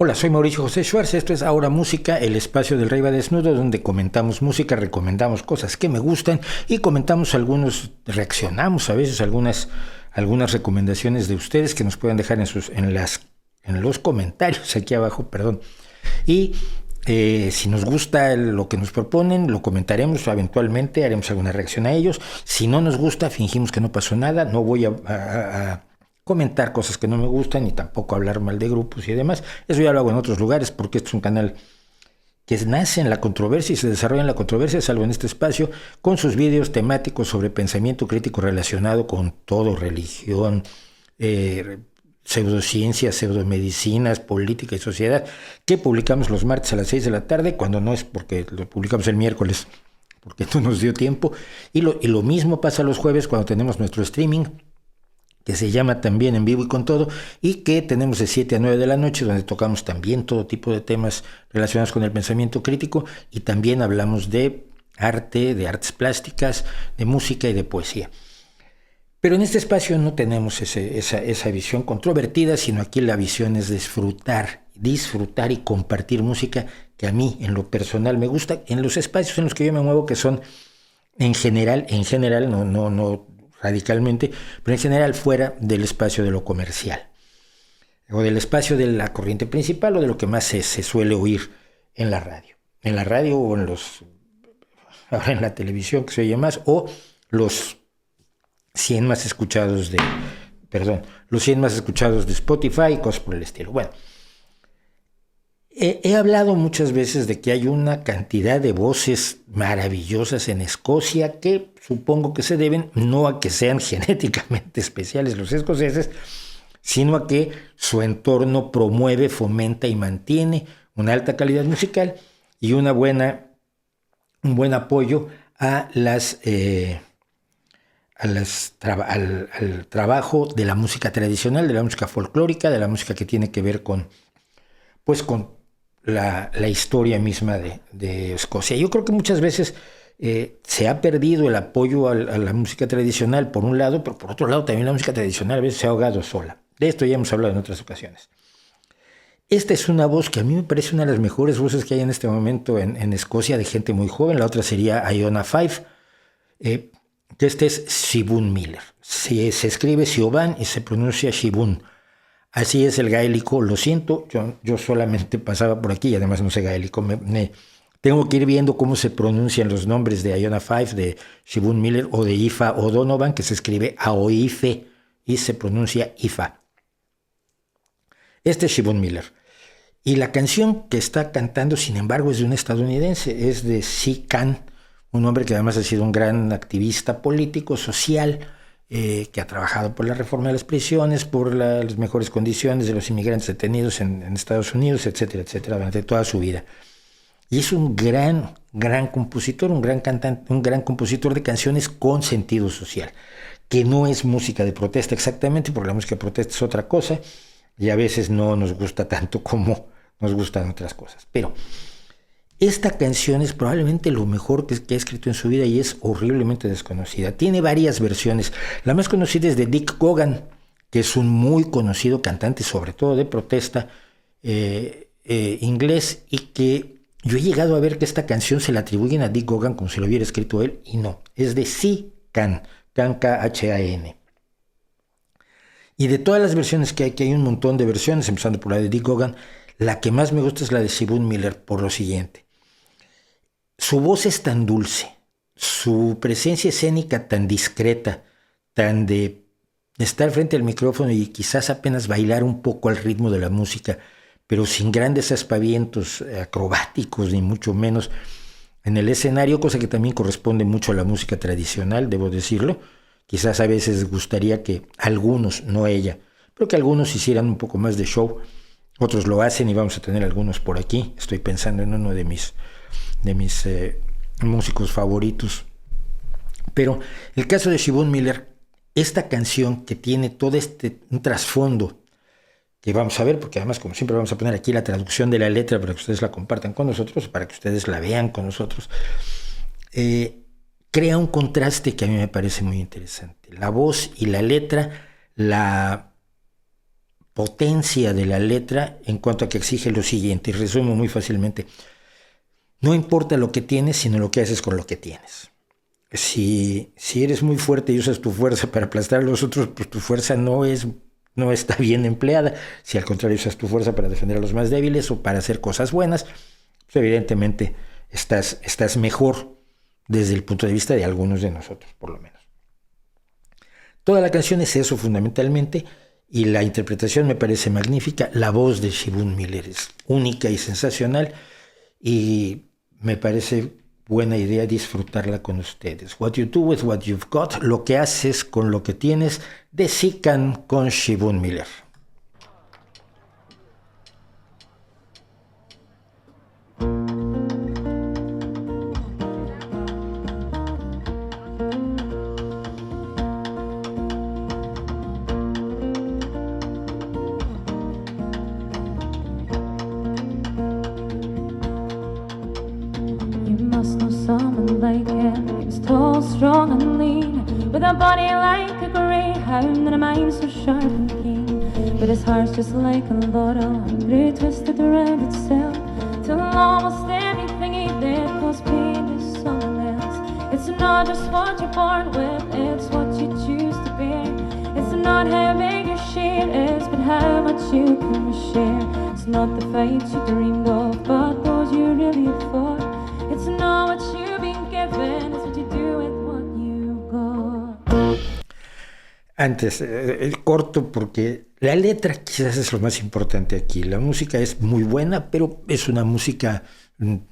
Hola, soy Mauricio José Schwartz, esto es Ahora Música, el espacio del Rey va Desnudo, donde comentamos música, recomendamos cosas que me gustan y comentamos reaccionamos a veces a algunas recomendaciones de ustedes que nos puedan dejar en los comentarios aquí abajo, perdón. Y si nos gusta lo que nos proponen, lo comentaremos eventualmente, haremos alguna reacción a ellos. Si no nos gusta, fingimos que no pasó nada, no voy a comentar cosas que no me gustan y tampoco hablar mal de grupos y demás. Eso ya lo hago en otros lugares porque este es un canal que nace en la controversia y se desarrolla en la controversia, salvo en este espacio, con sus vídeos temáticos sobre pensamiento crítico relacionado con todo, religión, pseudociencias, pseudomedicinas, política y sociedad, que publicamos los martes a las 6 de la tarde, cuando no es porque lo publicamos el miércoles, porque no nos dio tiempo, y lo mismo pasa los jueves cuando tenemos nuestro streaming, que se llama también En Vivo y con Todo, y que tenemos de 7 a 9 de la noche, donde tocamos también todo tipo de temas relacionados con el pensamiento crítico, y también hablamos de arte, de artes plásticas, de música y de poesía. Pero en este espacio no tenemos esa visión controvertida, sino aquí la visión es disfrutar y compartir música que a mí en lo personal me gusta, en los espacios en los que yo me muevo, que son en general, no radicalmente, pero en general fuera del espacio de lo comercial, o del espacio de la corriente principal, o de lo que más se suele oír en la radio. En la radio o ahora en la televisión, que se oye más, o los 100 más escuchados de Spotify, cosas por el estilo. Bueno, he hablado muchas veces de que hay una cantidad de voces maravillosas en Escocia que supongo que se deben no a que sean genéticamente especiales los escoceses, sino a que su entorno promueve, fomenta y mantiene una alta calidad musical y un buen apoyo al trabajo de la música tradicional, de la música folclórica, de la música que tiene que ver con la historia misma de Escocia. Yo creo que muchas veces se ha perdido el apoyo a la música tradicional por un lado, pero por otro lado también la música tradicional a veces se ha ahogado sola. De esto ya hemos hablado en otras ocasiones. Esta es una voz que a mí me parece una de las mejores voces que hay en este momento en Escocia, de gente muy joven. La otra sería Iona Five, que este es Siobhan Miller. Se escribe Siobhan y se pronuncia Siobhan. Así es el gaélico, lo siento, yo solamente pasaba por aquí y además no sé gaélico. Tengo que ir viendo cómo se pronuncian los nombres de Iona Five, de Siobhan Miller o de Aoife O'Donovan, que se escribe Aoife y se pronuncia Ifa. Este es Siobhan Miller. Y la canción que está cantando, sin embargo, es de un estadounidense, es de Si Can, un hombre que además ha sido un gran activista político, social, que ha trabajado por la reforma de las prisiones, por las mejores condiciones de los inmigrantes detenidos en Estados Unidos, etcétera, etcétera, durante toda su vida. Y es un gran compositor, un gran cantante, un gran compositor de canciones con sentido social, que no es música de protesta exactamente, porque la música de protesta es otra cosa, y a veces no nos gusta tanto como nos gustan otras cosas. Pero esta canción es probablemente lo mejor que ha escrito en su vida y es horriblemente desconocida. Tiene varias versiones. La más conocida es de Dick Gogan, que es un muy conocido cantante, sobre todo de protesta, inglés, y que yo he llegado a ver que esta canción se la atribuyen a Dick Gogan como si lo hubiera escrito él, y no. Es de Si Can, K-H-A-N. Y de todas las versiones que hay un montón de versiones, empezando por la de Dick Gogan, la que más me gusta es la de Siobhan Miller, por lo siguiente. Su voz es tan dulce, su presencia escénica tan discreta, tan de estar frente al micrófono y quizás apenas bailar un poco al ritmo de la música, pero sin grandes aspavientos acrobáticos, ni mucho menos en el escenario, cosa que también corresponde mucho a la música tradicional, debo decirlo. Quizás a veces gustaría que algunos, no ella, pero que algunos hicieran un poco más de show. Otros lo hacen y vamos a tener algunos por aquí. Estoy pensando en uno de mis músicos favoritos. Pero el caso de Siobhan Miller, esta canción que tiene todo un trasfondo que vamos a ver, porque además, como siempre, vamos a poner aquí la traducción de la letra para que ustedes la compartan con nosotros, para que ustedes la vean con nosotros, crea un contraste que a mí me parece muy interesante. La voz y la letra la potencia de la letra en cuanto a que exige lo siguiente, y resumo muy fácilmente. No importa lo que tienes, sino lo que haces con lo que tienes. Si eres muy fuerte y usas tu fuerza para aplastar a los otros, pues tu fuerza no está bien empleada. Si al contrario usas tu fuerza para defender a los más débiles o para hacer cosas buenas, pues evidentemente estás mejor desde el punto de vista de algunos de nosotros, por lo menos. Toda la canción es eso fundamentalmente, y la interpretación me parece magnífica. La voz de Shibun Miller es única y sensacional, y me parece buena idea disfrutarla con ustedes. What You Do With What You've Got, lo que haces con lo que tienes, de Sican con Shibun Miller. Strong and lean, with a body like a greyhound and a mind so sharp and keen. But his heart's just like a laurel, hungry, twisted around itself, till almost anything he did caused pain to someone else. It's not just what you're born with, it's what you choose to bear. It's not how big your share is, but how much you can share. It's not the fights you dreamed of, but those you really fought. It's not what you've been given, it's what you do with what you got. Antes, corto porque la letra quizás es lo más importante aquí. La música es muy buena, pero es una música,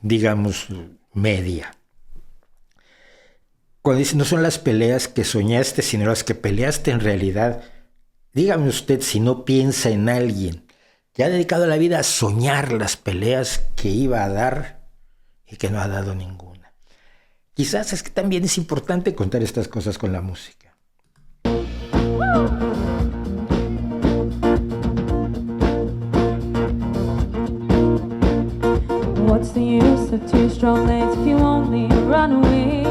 digamos, media. Cuando dice, no son las peleas que soñaste, sino las que peleaste en realidad. Dígame usted si no piensa en alguien que ha dedicado la vida a soñar las peleas que iba a dar y que no ha dado ninguna. Quizás es que también es importante contar estas cosas con la música. What's the use of two strong legs if you only run away?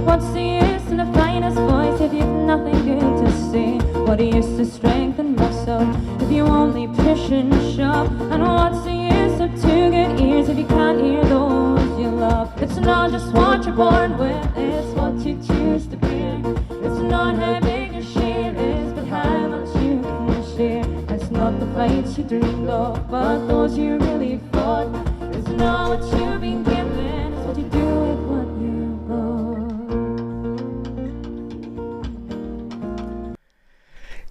What's the use in the finest voice if you've nothing good to say? What use to strength and muscle if you only push and shove? And what's the use of two good ears if you can't hear those you love? It's not just what you're born with, it's what you choose to bear. It's not how big your share is, but how much you can share. It's not the fights you dreamed of, but those you really fought. It's not what you've been given, it's what you do with what you got.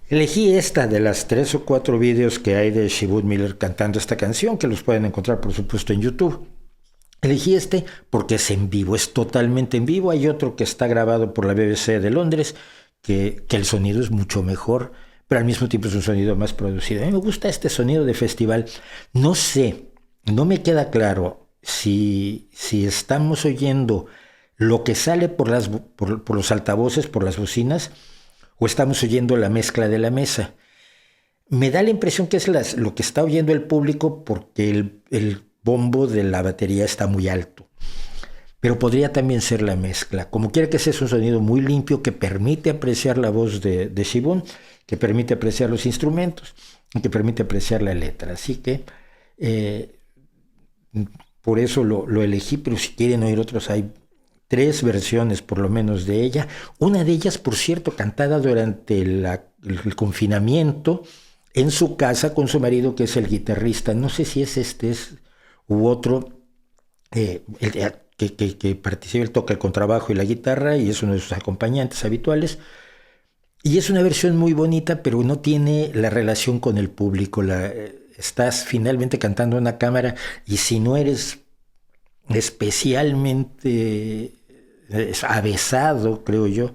Elegí esta de las 3 o 4 vídeos que hay de Shibun Miller cantando esta canción, que los pueden encontrar por supuesto en YouTube. Elegí este porque es en vivo, es totalmente en vivo. Hay otro que está grabado por la BBC de Londres, que el sonido es mucho mejor, pero al mismo tiempo es un sonido más producido. A mí me gusta este sonido de festival. No sé, no me queda claro si estamos oyendo lo que sale por los altavoces, por las bocinas, o estamos oyendo la mezcla de la mesa. Me da la impresión que es lo que está oyendo el público porque el bombo de la batería está muy alto. Pero podría también ser la mezcla. Como quiera que sea, es un sonido muy limpio que permite apreciar la voz de Shibun, que permite apreciar los instrumentos y que permite apreciar la letra. Así que por eso lo elegí, pero si quieren oír otros, hay 3 versiones por lo menos de ella. Una de ellas, por cierto, cantada durante el confinamiento en su casa con su marido, que es el guitarrista. No sé si es u otro, que participa, él toca el contrabajo y la guitarra y es uno de sus acompañantes habituales. Y es una versión muy bonita, pero no tiene la relación con el público. Estás finalmente cantando a una cámara y si no eres especialmente avesado, creo yo,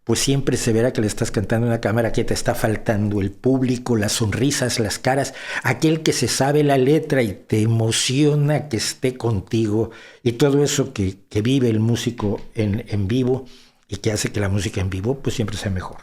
pues siempre se verá que le estás cantando a una cámara que te está faltando el público, las sonrisas, las caras, aquel que se sabe la letra y te emociona que esté contigo y todo eso que vive el músico en vivo y que hace que la música en vivo pues siempre sea mejor.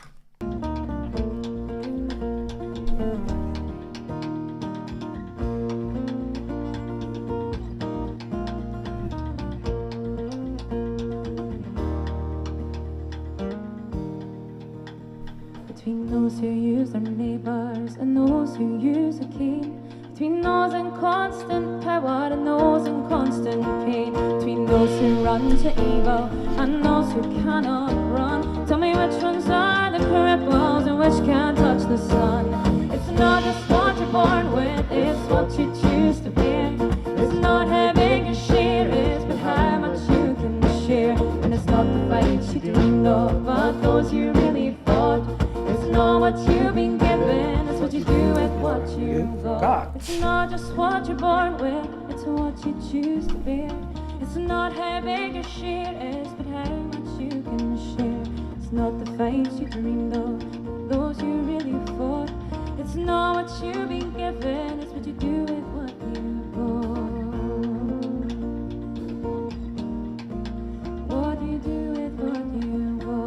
Between those who use their neighbors and those who use a key. Between those in constant power and those in constant pain. Between those who run to evil and those who cannot run. Tell me which ones are the cripples and which can't touch the sun. It's not just what you're born with, it's what you choose to bear. It's not how big your share is, but how much you can share. And it's not the fights you dreamed of, but those you really fought. It's not what you've been given, it's what you do with what you've got. It's not just what you're born with, it's what you choose to bear. It's not how big your share is, but how much you can share. It's not the fights you dreamed of, but those you really fought. It's not what you've been given, it's what you do with what you've got. What you do with what you've got.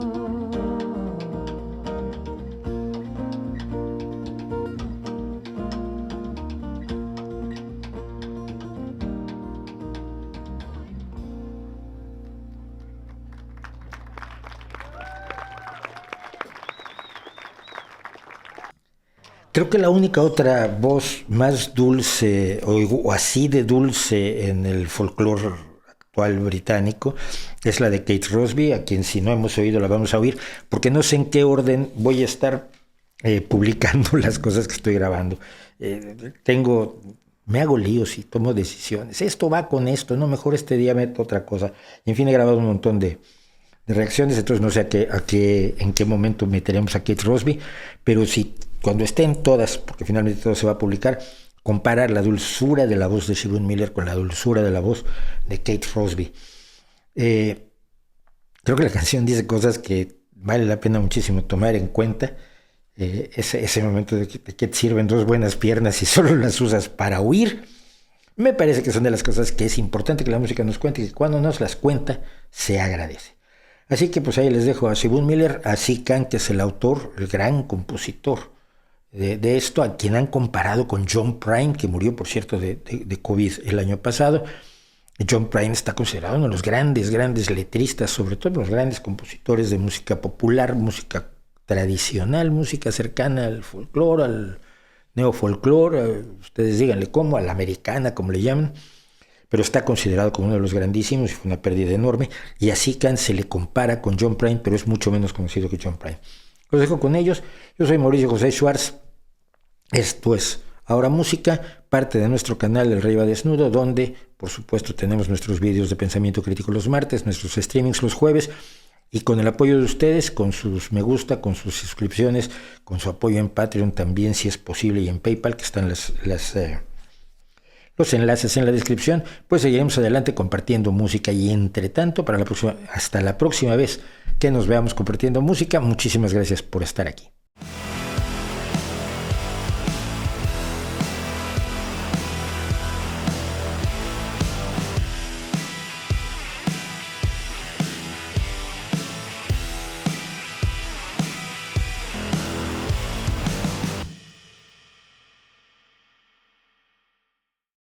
Creo que la única otra voz más dulce o así de dulce en el folclore actual británico es la de Kate Crosby, a quien si no hemos oído la vamos a oír, porque no sé en qué orden voy a estar publicando las cosas que estoy grabando. Me hago líos y tomo decisiones. Esto va con esto, no, mejor este día meto otra cosa. Y en fin, he grabado un montón de reacciones, entonces no sé en qué momento meteremos a Kate Crosby, pero si cuando estén todas, porque finalmente todo se va a publicar, comparar la dulzura de la voz de Siobhan Miller con la dulzura de la voz de Kate Crosby. Creo que la canción dice cosas que vale la pena muchísimo tomar en cuenta. Ese momento de que te sirven dos buenas piernas y solo las usas para huir, me parece que son de las cosas que es importante que la música nos cuente y que cuando nos las cuenta se agradece. Así que pues ahí les dejo a Siobhan Miller, a Cy Kahn, que es el autor, el gran compositor de esto, a quien han comparado con John Prine, que murió por cierto de COVID el año pasado. John Prine está considerado uno de los grandes letristas, sobre todo los grandes compositores de música popular, música tradicional, música cercana al folclore, al neofolclore, ustedes díganle cómo, a la americana, como le llaman, pero está considerado como uno de los grandísimos y fue una pérdida enorme. Y a Cy Kahn se le compara con John Prine, pero es mucho menos conocido que John Prine. Los dejo con ellos. Yo soy Mauricio José Schwartz. Esto es Ahora Música, parte de nuestro canal El Rey va Desnudo, donde por supuesto tenemos nuestros vídeos de pensamiento crítico los martes, nuestros streamings los jueves, y con el apoyo de ustedes, con sus me gusta, con sus suscripciones, con su apoyo en Patreon también si es posible, y en PayPal, que están los enlaces en la descripción, pues seguiremos adelante compartiendo música. Y entre tanto, hasta la próxima vez que nos veamos compartiendo música, muchísimas gracias por estar aquí.